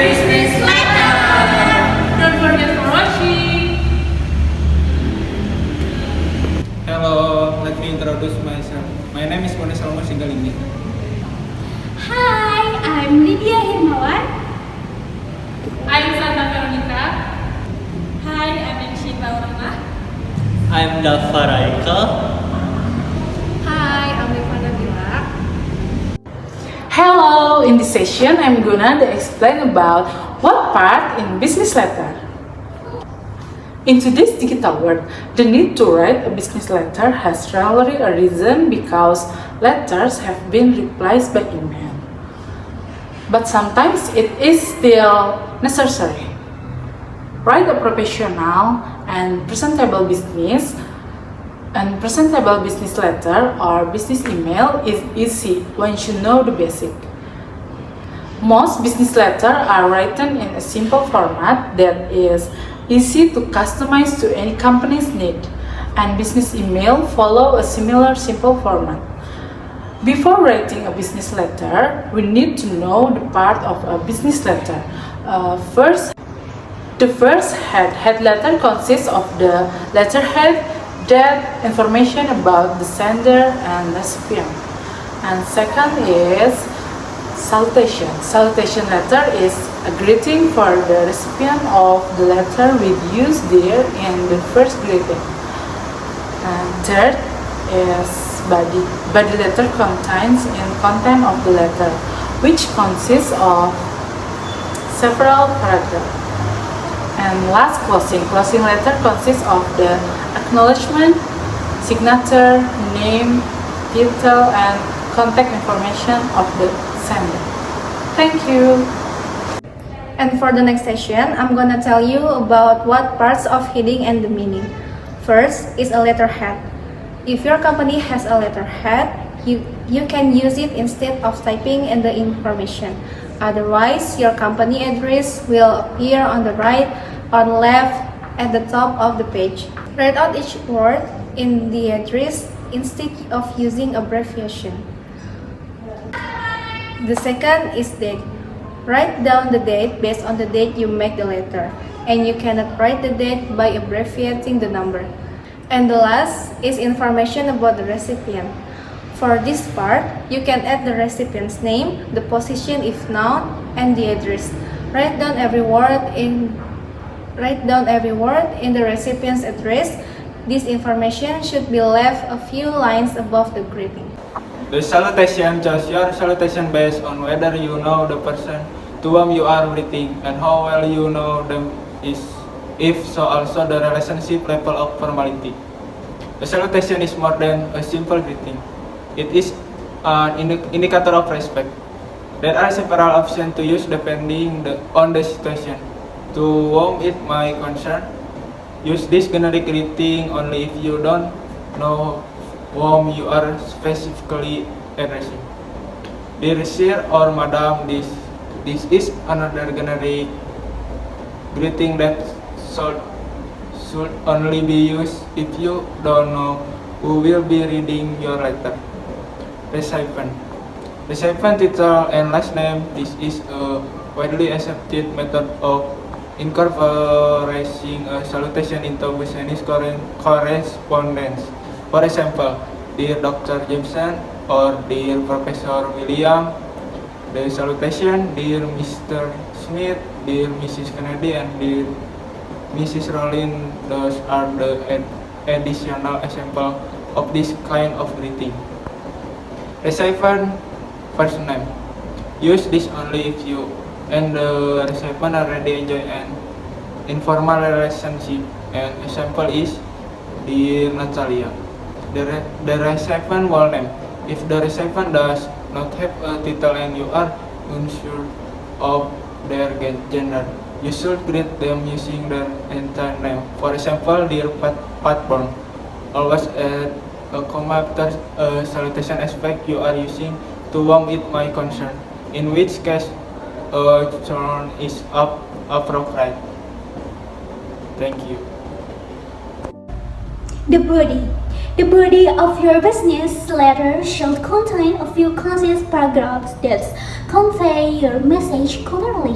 business letter. Don't forget for watching. Hello, let me introduce myself. My name is Moni Salma Sigalingi. Hi, I'm Lydia Hirmawan. I'm Santa Veronica. Hi, I'm Inshiba Urama. I'm Dava Raika. Hi, I'm Ivana Bila. Hello, in this session I'm gonna explain about what part in business letter. In today's digital world, the need to write a business letter has rarely arisen because letters have been replaced by email. But sometimes it is still necessary. Write a professional and presentable business letter or business email is easy once you know the basic. Most business letters are written in a simple format that is easy to customize to any company's need, and business email follow a similar simple format. Before writing a business letter, we need to know the part of a business letter. The first head letter consists of the letterhead, that information about the sender and recipient. And second is salutation. Salutation letter is a greeting for the recipient of the letter with use there in the first greeting. And third is body. Body letter contains the content of the letter, which consists of several paragraphs. And last, closing. Closing letter consists of the acknowledgement, signature, name, title, and contact information of the sender. Thank you. And for the next session, I'm gonna tell you about what parts of heading and the meaning. First is a letterhead. If your company has a letterhead, you can use it instead of typing in the information. Otherwise, your company address will appear on the right or left at the top of the page. Write out each word in the address instead of using abbreviation. The second is date. Write down the date based on the date you make the letter, and you cannot write the date by abbreviating the number. And the last is information about the recipient. For this part, you can add the recipient's name, the position if known, and the address. Write down every word in the recipient's address. This information should be left a few lines above the greeting. The salutation choose your salutation based on whether you know the person to whom you are greeting and how well you know them is, if so also the relationship level of formality. The salutation is more than a simple greeting. It is an indicator of respect. There are several options to use depending on the situation. To whom it may concern, use this generic greeting only if you don't know whom you are specifically addressing. Dear Sir or Madam, this is another generic greeting that should only be used if you don't know who will be reading your letter. Recipient, title, and last name. This is a widely accepted method of incorporating a salutation into business correspondence. For example, Dear Dr. Jameson or Dear Professor William. The salutation, Dear Mr. Smith, Dear Mrs. Kennedy, and Dear Mrs. Rowling. Those are the additional examples of this kind of greeting. Recipient first name. Use this only if you and the recipient already enjoy an informal relationship. An example is Dear Natalia. The recipient will name. If the recipient does not have a title and you are unsure of their gender, you should greet them using their entire name. For example, Dear Patborn. Always add a comma after a salutation aspect you are using to whom it may concern, in which case a term is appropriate. Thank you. The body. The body of your business letter should contain a few concise paragraphs that convey your message clearly.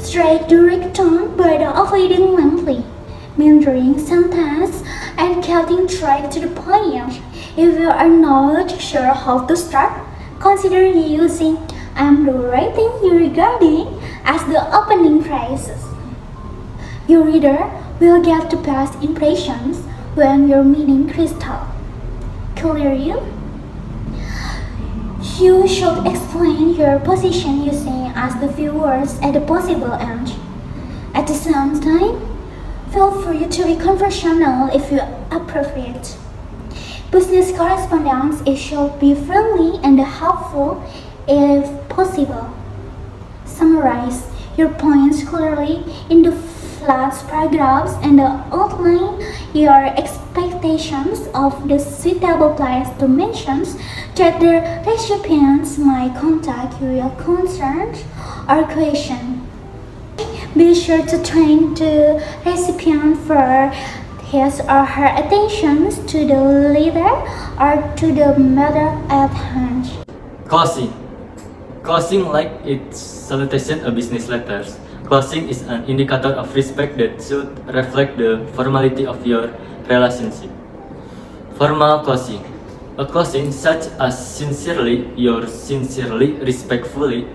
Strike direct tone by avoiding lengthy, meandering sentence and getting straight to the point. If you are not sure how to start, consider using "I'm writing you regarding" as the opening phrases. Your reader will get the best impressions when your meaning crystal clear. You should explain your position using as the few words at the possible end. At the same time, feel free to be conversational if you appropriate. Business correspondence should be friendly and helpful if possible. Summarize your points clearly in the flat paragraphs and outline your expectations of the suitable place to mention that the recipients might contact you with concerns or questions. Be sure to train the recipient for his or her attentions to the letter or to the matter at hand. Closing. Closing, like its salutation of business letters, closing is an indicator of respect that should reflect the formality of your relationship. Formal closing. A closing such as sincerely, yours sincerely, respectfully,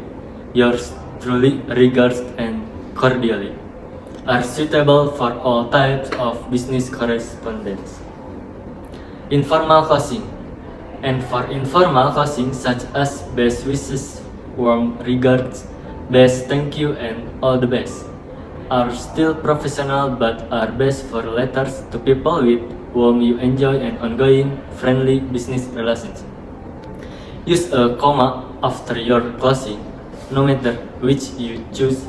yours truly, regards, and cordially are suitable for all types of business correspondence. Informal closing. And for informal closing such as best wishes, warm regards, best thank you, and all the best are still professional but are best for letters to people with whom you enjoy an ongoing friendly business relationship. Use a comma after your closing, no matter which you choose,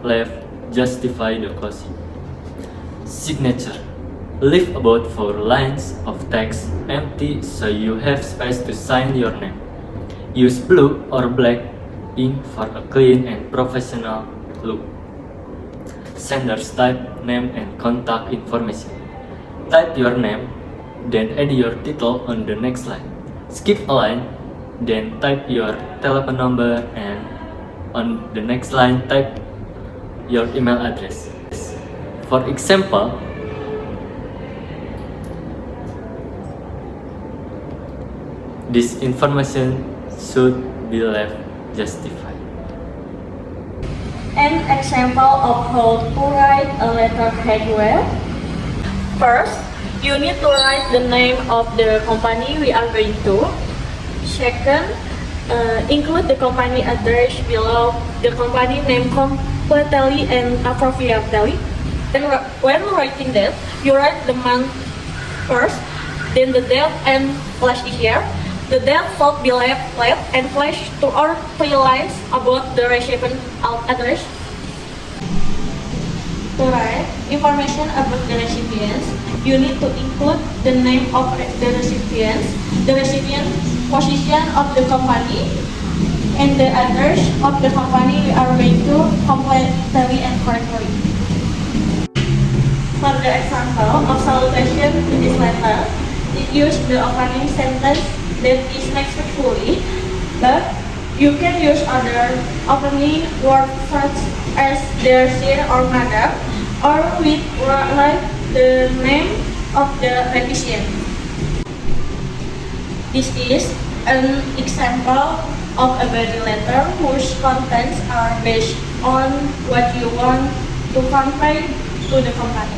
left justify the closing. Signature. Leave about 4 lines of text empty so you have space to sign your name. Use blue or black ink for a clean and professional look. Sender's type, name, and contact information. Type your name, then add your title on the next line. Skip a line, then type your telephone number, and on the next line type your email address. For example, this information should be left justified. An example of how to write a letterhead well. First, you need to write the name of the company we are going to. Second, include the company address below the company name completely and appropriately. Then when writing that, you write the month first, then the date and last year. The date should be left and flash 2 or 3 lines about the recipient address. To write information about the recipients, you need to include the name of the recipients, the recipient position of the company, and the address of the company we are going to completely and correctly. For the example of salutation in this letter, it uses the opening sentence that is respectfully, but you can use other opening words such as their sir or madam, or with like the name of the recipient. This is an example of a body letter whose contents are based on what you want to convey to the company.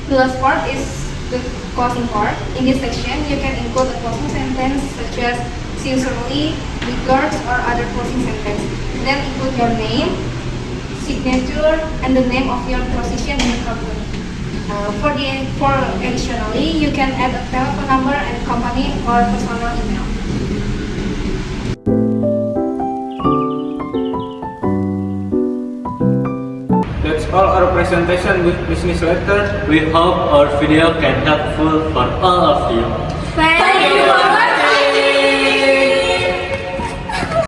The last part is the closing part. In this section, you can include a closing sentence such as sincerely, regards, or other closing sentence. Then include your name, signature, and the name of your position in the company. For additionally, you can add a telephone number and company or personal email. That's all our presentation with business letter. We hope our video can helpful for all of you.